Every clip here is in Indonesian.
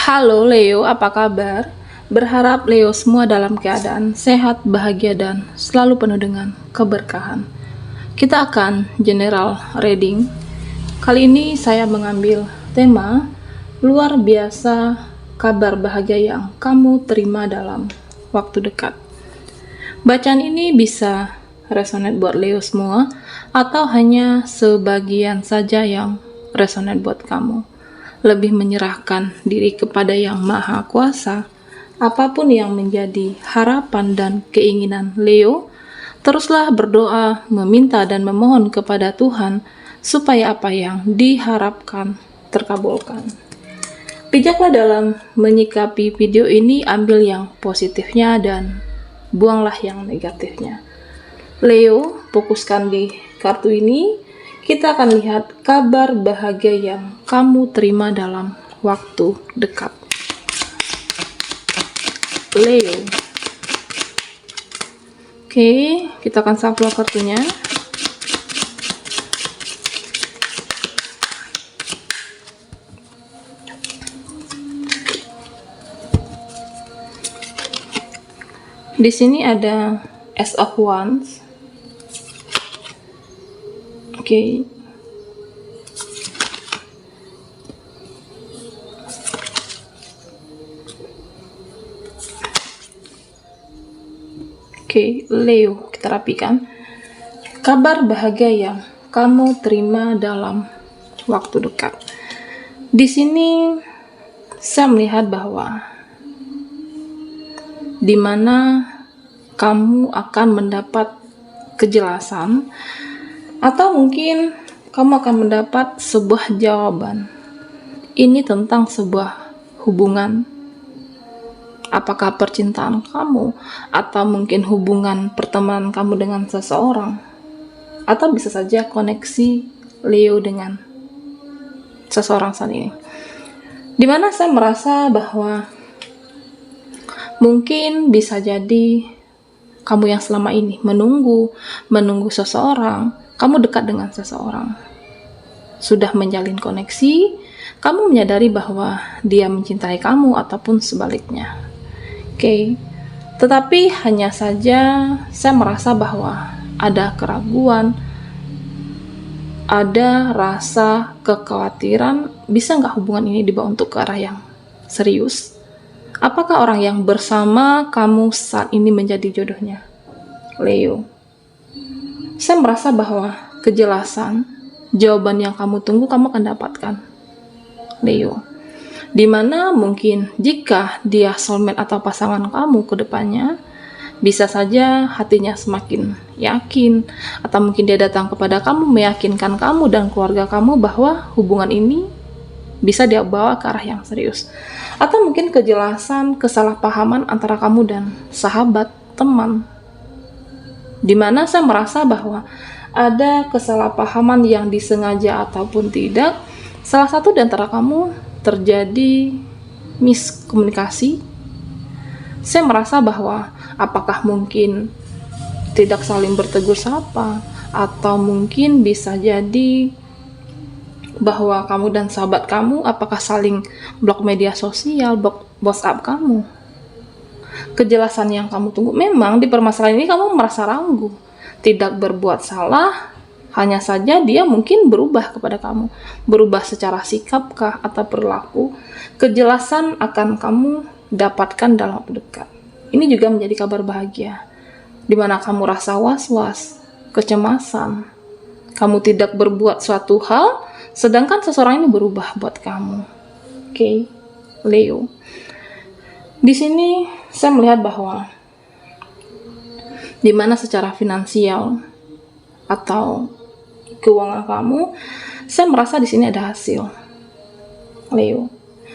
Halo Leo, apa kabar? Berharap Leo semua dalam keadaan sehat, bahagia, dan selalu penuh dengan keberkahan. Kita akan general reading. Kali ini saya mengambil tema luar biasa kabar bahagia yang kamu terima dalam waktu dekat. Bacaan ini bisa resonate buat Leo semua atau hanya sebagian saja yang resonate buat kamu. Lebih menyerahkan diri kepada Yang Maha Kuasa, apapun yang menjadi harapan dan keinginan Leo, teruslah berdoa, meminta dan memohon kepada Tuhan supaya apa yang diharapkan terkabulkan. Bijaklah dalam menyikapi video ini, ambil yang positifnya dan buanglah yang negatifnya. Leo, fokuskan di kartu ini. Kita akan lihat kabar bahagia yang kamu terima dalam waktu dekat. Leo. Oke, kita akan shuffle kartunya. Di sini ada Ace of Wands. Oke. Leo, kita rapikan. Kabar bahagia yang kamu terima dalam waktu dekat. Di sini saya melihat bahwa di mana kamu akan mendapat kejelasan, atau mungkin kamu akan mendapat sebuah jawaban. Ini tentang sebuah hubungan. Apakah percintaan kamu, atau mungkin hubungan pertemanan kamu dengan seseorang, atau bisa saja koneksi Leo dengan seseorang saat ini. Dimana saya merasa bahwa mungkin bisa jadi kamu yang selama ini menunggu seseorang, kamu dekat dengan seseorang, sudah menjalin koneksi, kamu menyadari bahwa dia mencintai kamu ataupun sebaliknya. Tetapi hanya saja saya merasa bahwa ada keraguan, ada rasa kekhawatiran, bisa nggak hubungan ini dibawa untuk ke arah yang serius? Apakah orang yang bersama kamu saat ini menjadi jodohnya? Leo. Saya merasa bahwa kejelasan, jawaban yang kamu tunggu, kamu akan dapatkan. Leo. Dimana mungkin jika dia soulmate atau pasangan kamu ke depannya, bisa saja hatinya semakin yakin, atau mungkin dia datang kepada kamu, meyakinkan kamu dan keluarga kamu bahwa hubungan ini bisa dia bawa ke arah yang serius. Atau mungkin kejelasan, kesalahpahaman antara kamu dan sahabat, teman, dimana saya merasa bahwa ada kesalahpahaman yang disengaja ataupun tidak. Salah satu di antara kamu terjadi miskomunikasi. Saya merasa bahwa apakah mungkin tidak saling bertegur sapa, atau mungkin bisa jadi bahwa kamu dan sahabat kamu apakah saling blok media sosial, blok WhatsApp kamu. Kejelasan yang kamu tunggu. Memang di permasalahan ini kamu merasa ragu, tidak berbuat salah, hanya saja dia mungkin berubah kepada kamu, berubah secara sikap kah atau perilaku. Kejelasan akan kamu dapatkan dalam waktu dekat. Ini juga menjadi kabar bahagia, di mana kamu rasa was-was, kecemasan, kamu tidak berbuat suatu hal, sedangkan seseorang ini berubah buat kamu. Leo. Di sini saya melihat bahwa dimana secara finansial atau keuangan kamu, saya merasa di sini ada hasil. Leo.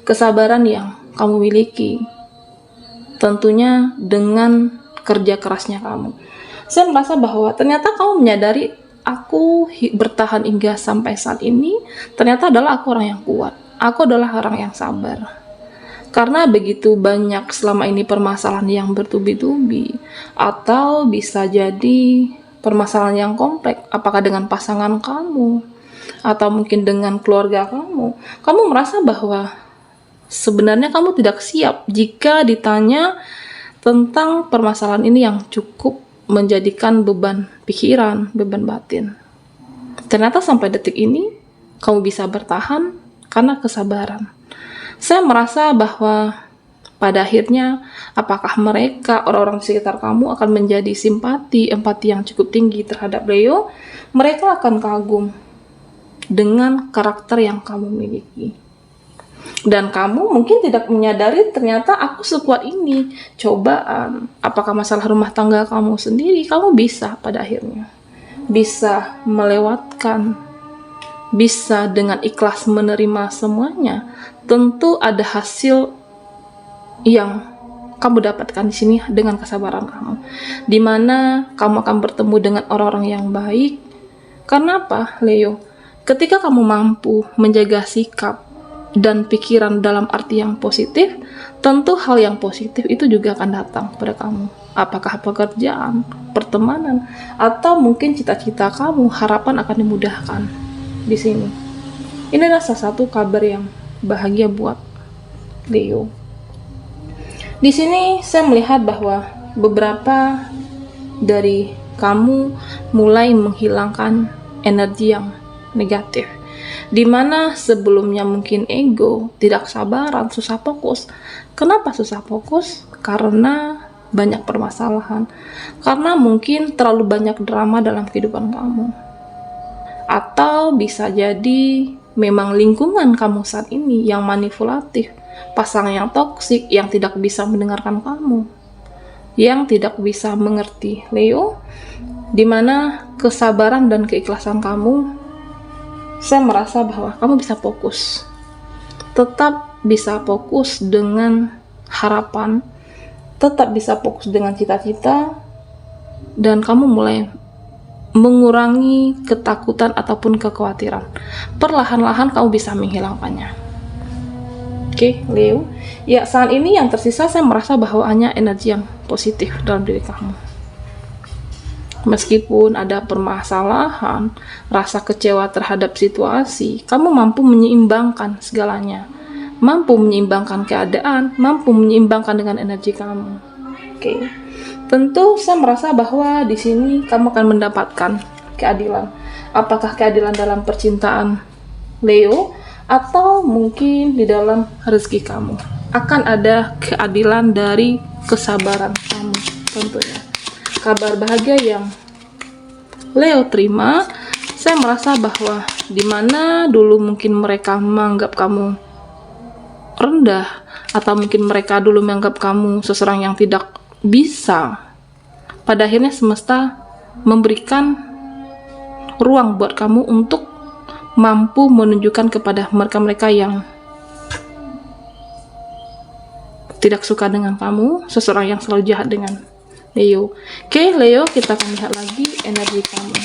Kesabaran yang kamu miliki, tentunya dengan kerja kerasnya kamu. Saya merasa bahwa ternyata kamu menyadari, aku bertahan hingga sampai saat ini, ternyata adalah aku orang yang kuat. Aku adalah orang yang sabar. Karena begitu banyak selama ini permasalahan yang bertubi-tubi, atau bisa jadi permasalahan yang kompleks, apakah dengan pasangan kamu, atau mungkin dengan keluarga kamu merasa bahwa Sebenarnya kamu tidak siap jika ditanya tentang permasalahan ini yang cukup menjadikan beban pikiran, beban batin. Ternyata sampai detik ini kamu bisa bertahan karena kesabaran. Saya merasa bahwa pada akhirnya, apakah mereka, orang-orang di sekitar kamu akan menjadi simpati, empati yang cukup tinggi terhadap Leo? Mereka akan kagum dengan karakter yang kamu miliki. Dan kamu mungkin tidak menyadari ternyata aku sekuat ini. Cobaan, apakah masalah rumah tangga kamu sendiri, kamu bisa pada akhirnya. Bisa melewatkan, bisa dengan ikhlas menerima semuanya. Tentu ada hasil yang kamu dapatkan di sini dengan kesabaran kamu, di mana kamu akan bertemu dengan orang-orang yang baik. Karena apa, Leo? Ketika kamu mampu menjaga sikap dan pikiran dalam arti yang positif, tentu hal yang positif itu juga akan datang pada kamu. Apakah pekerjaan, pertemanan, atau mungkin cita-cita kamu, harapan akan dimudahkan di sini. Ini adalah salah satu kabar yang bahagia buat Leo. Di sini saya melihat bahwa beberapa dari kamu mulai menghilangkan energi yang negatif, di mana sebelumnya mungkin ego, tidak sabaran, susah fokus. Kenapa susah fokus? Karena banyak permasalahan, karena mungkin terlalu banyak drama dalam kehidupan kamu, atau bisa jadi memang lingkungan kamu saat ini yang manipulatif, pasangan yang toksik, yang tidak bisa mendengarkan kamu, yang tidak bisa mengerti Leo, dimana kesabaran dan keikhlasan kamu, saya merasa bahwa kamu bisa fokus, tetap bisa fokus dengan harapan, tetap bisa fokus dengan cita-cita, dan kamu mulai mengurangi ketakutan ataupun kekhawatiran. Perlahan-lahan kamu bisa menghilangkannya. Oke, Leo. Ya, saat ini yang tersisa saya merasa bahwa hanya energi yang positif dalam diri kamu. Meskipun ada permasalahan, rasa kecewa terhadap situasi, kamu mampu menyeimbangkan segalanya. Mampu menyeimbangkan keadaan, mampu menyeimbangkan dengan energi kamu. Oke. Tentu saya merasa bahwa di sini kamu akan mendapatkan keadilan. Apakah keadilan dalam percintaan Leo, atau mungkin di dalam rezeki kamu. Akan ada keadilan dari kesabaran kamu tentunya. Kabar bahagia yang Leo terima, saya merasa bahwa dimana dulu mungkin mereka menganggap kamu rendah, atau mungkin mereka dulu menganggap kamu seseorang yang tidak bisa, pada akhirnya semesta memberikan ruang buat kamu untuk mampu menunjukkan kepada mereka-mereka yang tidak suka dengan kamu, seseorang yang selalu jahat dengan Leo. Oke, Leo, kita akan lihat lagi energi kamu.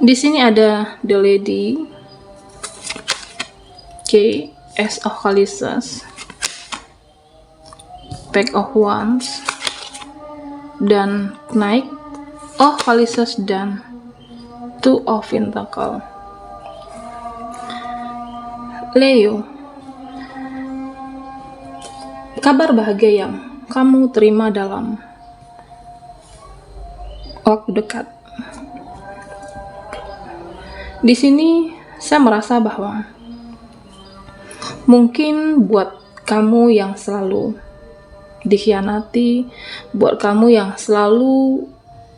Di sini ada The Lady, Ace of Chalices, Pack of Wands, dan Knight of Chalices, dan Two of Pentacles. Leo, kabar bahagia yang kamu terima dalam waktu dekat. Di sini saya merasa bahwa mungkin buat kamu yang selalu dikhianati, buat kamu yang selalu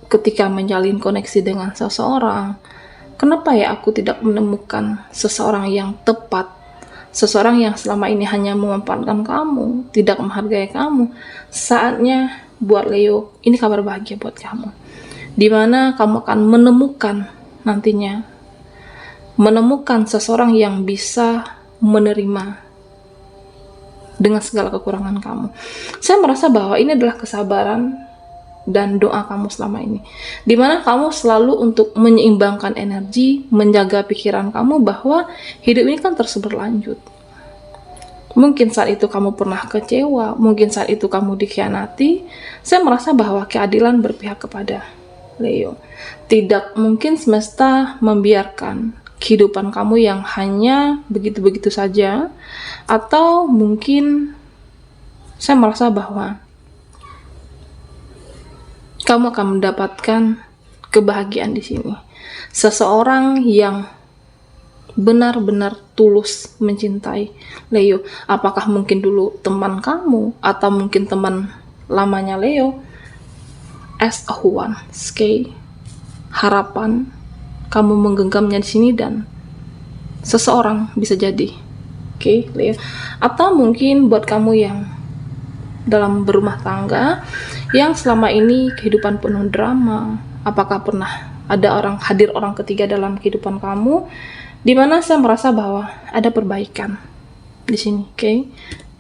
ketika menjalin koneksi dengan seseorang, kenapa ya aku tidak menemukan seseorang yang tepat, seseorang yang selama ini hanya memanfaatkan kamu, tidak menghargai kamu. Saatnya buat Leo, ini kabar bahagia buat kamu, dimana kamu akan menemukan seseorang yang bisa menerima dengan segala kekurangan kamu. Saya merasa bahwa ini adalah kesabaran dan doa kamu selama ini, dimana kamu selalu untuk menyeimbangkan energi, menjaga pikiran kamu bahwa hidup ini kan terus berlanjut. Mungkin saat itu kamu pernah kecewa, mungkin saat itu kamu dikhianati. Saya merasa bahwa keadilan berpihak kepada Leo. Tidak mungkin semesta membiarkan kehidupan kamu yang hanya begitu-begitu saja, atau mungkin saya merasa bahwa kamu akan mendapatkan kebahagiaan di sini. Seseorang yang benar-benar tulus mencintai Leo. Apakah mungkin dulu teman kamu, atau mungkin teman lamanya Leo? As a one, harapan kamu menggenggamnya di sini, dan seseorang bisa jadi, Leo. Atau mungkin buat kamu yang dalam berumah tangga, yang selama ini kehidupan penuh drama, apakah pernah ada hadir orang ketiga dalam kehidupan kamu, dimana saya merasa bahwa ada perbaikan di sini,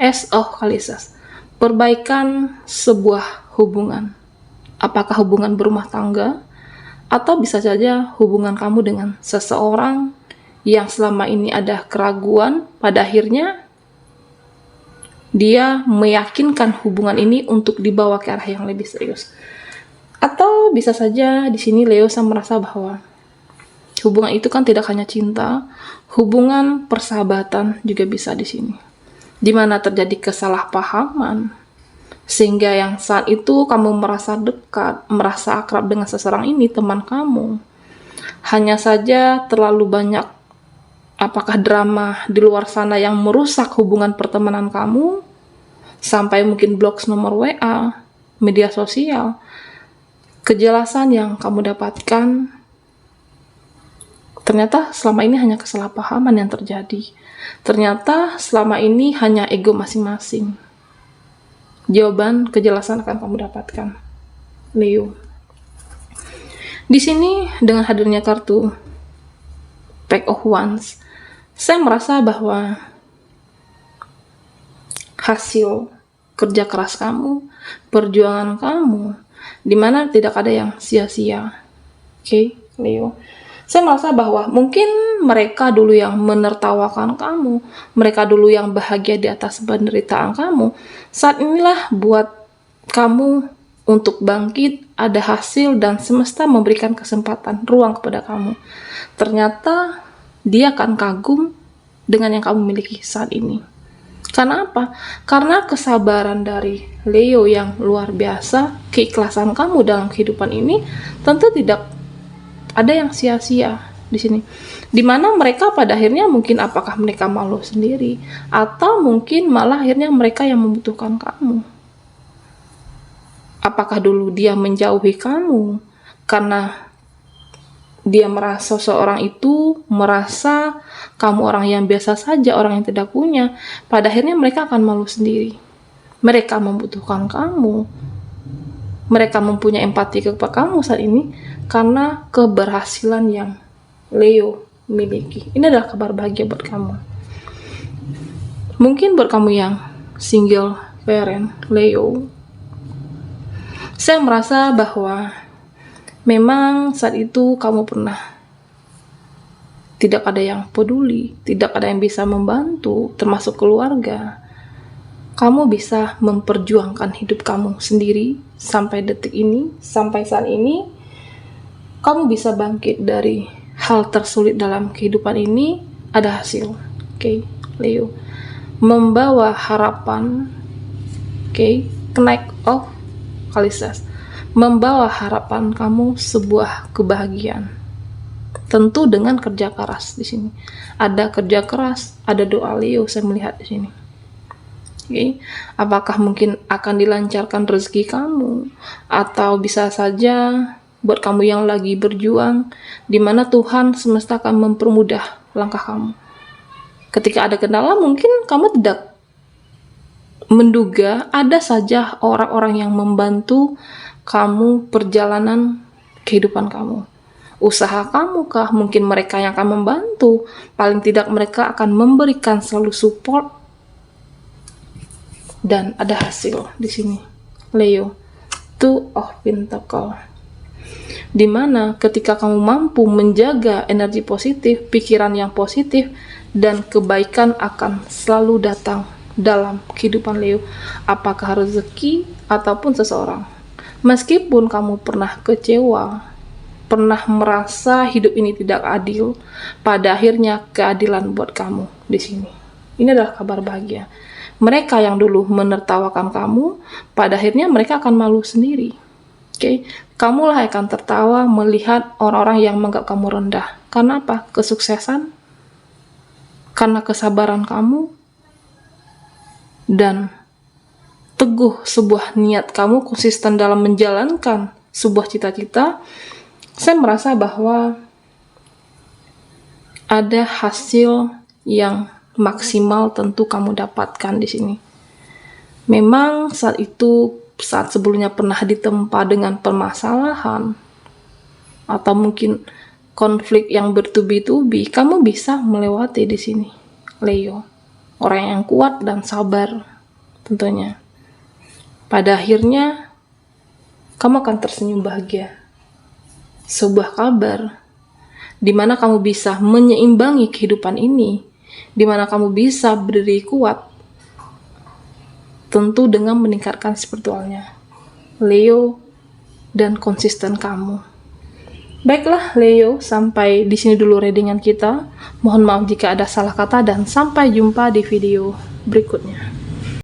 As of Kalisas, perbaikan sebuah hubungan. Apakah hubungan berumah tangga, atau bisa saja hubungan kamu dengan seseorang yang selama ini ada keraguan, pada akhirnya dia meyakinkan hubungan ini untuk dibawa ke arah yang lebih serius. Atau bisa saja di sini Leo saya merasa bahwa hubungan itu kan tidak hanya cinta, hubungan persahabatan juga bisa di sini. Di mana terjadi kesalahpahaman, sehingga yang saat itu kamu merasa dekat, merasa akrab dengan seseorang ini, teman kamu. Hanya saja terlalu banyak apakah drama di luar sana yang merusak hubungan pertemanan kamu, sampai mungkin blok nomor WA, media sosial. Kejelasan yang kamu dapatkan ternyata selama ini hanya kesalahpahaman yang terjadi. Ternyata selama ini hanya ego masing-masing. Jawaban kejelasan akan kamu dapatkan, Leo. Di sini dengan hadirnya kartu Pack of Wands, saya merasa bahwa hasil kerja keras kamu, perjuangan kamu, dimana tidak ada yang sia-sia, Leo. Saya merasa bahwa mungkin mereka dulu yang menertawakan kamu, mereka dulu yang bahagia di atas penderitaan kamu. Saat inilah buat kamu untuk bangkit, ada hasil, dan semesta memberikan kesempatan, ruang kepada kamu. Ternyata dia akan kagum dengan yang kamu miliki saat ini. Karena apa? Karena kesabaran dari Leo yang luar biasa, keikhlasan kamu dalam kehidupan ini tentu tidak ada yang sia-sia di sini. Dimana mereka pada akhirnya mungkin apakah mereka malu sendiri, atau mungkin malah akhirnya mereka yang membutuhkan kamu. Apakah dulu dia menjauhi kamu karena dia merasa seorang itu merasa kamu orang yang biasa saja, orang yang tidak punya. Pada akhirnya mereka akan malu sendiri. Mereka membutuhkan kamu. Mereka mempunyai empati kepada kamu saat ini karena keberhasilan yang Leo miliki. Ini adalah kabar bahagia buat kamu. Mungkin buat kamu yang single parent, Leo, saya merasa bahwa memang saat itu kamu pernah tidak ada yang peduli, tidak ada yang bisa membantu, termasuk keluarga. Kamu bisa memperjuangkan hidup kamu sendiri sampai detik ini, sampai saat ini. Kamu bisa bangkit dari hal tersulit dalam kehidupan ini, ada hasil, Leo. Membawa harapan, Knight of Kalisas. Membawa harapan kamu sebuah kebahagiaan. Tentu dengan kerja keras di sini. Ada kerja keras, ada doa Leo saya melihat di sini. Apakah mungkin akan dilancarkan rezeki kamu, atau bisa saja buat kamu yang lagi berjuang, di mana Tuhan semesta akan mempermudah langkah kamu. Ketika ada kendala, mungkin kamu tidak menduga, ada saja orang-orang yang membantu kamu perjalanan kehidupan kamu. Usaha kamu kah? Mungkin mereka yang akan membantu. Paling tidak mereka akan memberikan selalu support, dan ada hasil di sini, Leo. Two of Pentacles. Dimana ketika kamu mampu menjaga energi positif, pikiran yang positif, dan kebaikan akan selalu datang dalam kehidupan Leo, apakah rezeki ataupun seseorang. Meskipun kamu pernah kecewa, pernah merasa hidup ini tidak adil, pada akhirnya keadilan buat kamu di sini. Ini adalah kabar bahagia. Mereka yang dulu menertawakan kamu, pada akhirnya mereka akan malu sendiri. Oke, kamulah akan tertawa melihat orang-orang yang menganggap kamu rendah. Karena apa? Kesuksesan, karena kesabaran kamu, dan teguh sebuah niat kamu konsisten dalam menjalankan sebuah cita-cita. Saya merasa bahwa ada hasil yang maksimal tentu kamu dapatkan di sini. Memang saat sebelumnya pernah ditempa dengan permasalahan atau mungkin konflik yang bertubi-tubi, kamu bisa melewati di sini, Leo. Orang yang kuat dan sabar tentunya. Pada akhirnya kamu akan tersenyum bahagia. Sebuah kabar di mana kamu bisa menyeimbangi kehidupan ini, di mana kamu bisa berdiri kuat, tentu dengan meningkatkan spiritualnya, Leo, dan konsisten kamu. Baiklah Leo, sampai di sini dulu readingan kita. Mohon maaf jika ada salah kata dan sampai jumpa di video berikutnya.